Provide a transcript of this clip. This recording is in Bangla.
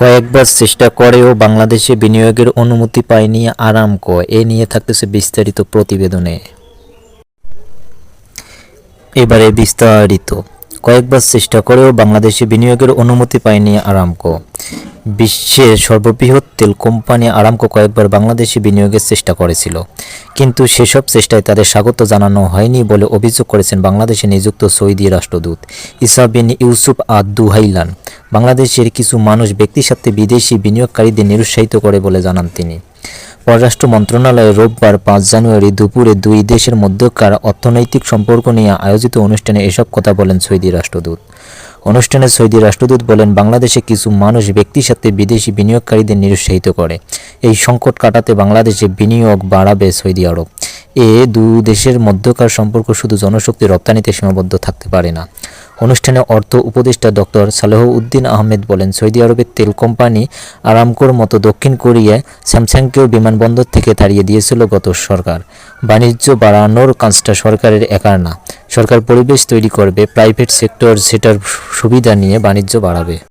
কয়েকবার চেষ্টা করেও বাংলাদেশে বিনিয়োগের অনুমতি পায়নি আরামকো। এ নিয়ে থাকতেছে বিস্তারিত প্রতিবেদনে। এবারে বিস্তারিত। কয়েকবার চেষ্টা করেও বাংলাদেশে বিনিয়োগের অনুমতি পায়নি আরামকো। বিশ্বের সর্ববৃহৎ তেল কোম্পানি আরামকো কয়েকবার বাংলাদেশে বিনিয়োগের চেষ্টা করেছিল, কিন্তু সেসব চেষ্টায় তাদের স্বাগত জানানো হয়নি বলে অভিযোগ করেছেন বাংলাদেশে নিযুক্ত সৌদি রাষ্ট্রদূত ইসা বিন ইউসুফ আদ দুহাইলান। বাংলাদেশের কিছু মানুষ ব্যক্তিস্বার্থে বিদেশি বিনিয়োগকারীদের নিরুৎসাহিত করে বলে জানান তিনি। পররাষ্ট্র মন্ত্রণালয়ে রোববার ৫ জানুয়ারি দুপুরে দুই দেশের মধ্যকার অর্থনৈতিক সম্পর্ক নিয়ে আয়োজিত অনুষ্ঠানে এসব কথা বলেন সৌদি রাষ্ট্রদূত। অনুষ্ঠানে সৌদি রাষ্ট্রদূত বলেন, বাংলাদেশে কিছু মানুষ ব্যক্তিস্বার্থে বিদেশি বিনিয়োগকারীদের নিরুৎসাহিত করে। এই সংকট কাটাতে বাংলাদেশে বিনিয়োগ বাড়াবে সৌদি আরব। দু দেশের মধ্যকার সম্পর্ক শুধু জনশক্তি রপ্তানিতে সীমাবদ্ধ থাকতে পারে না। অনুষ্ঠানে অর্থ উপদেষ্টা ডক্টর সালেহউদ্দিন আহমেদ বলেন, সৌদি আরবের তেল কোম্পানি আরামকোর মতো দক্ষিণ কোরিয়ায় স্যামসাংকেও বিমানবন্দর থেকে তাড়িয়ে দিয়েছিল গত সরকার। বাণিজ্য বাড়ানোর কাজটা সরকারের একার না। সরকার পরিবেশ তৈরি করবে, প্রাইভেট সেক্টর সেটার সুবিধা নিয়ে বাণিজ্য বাড়াবে।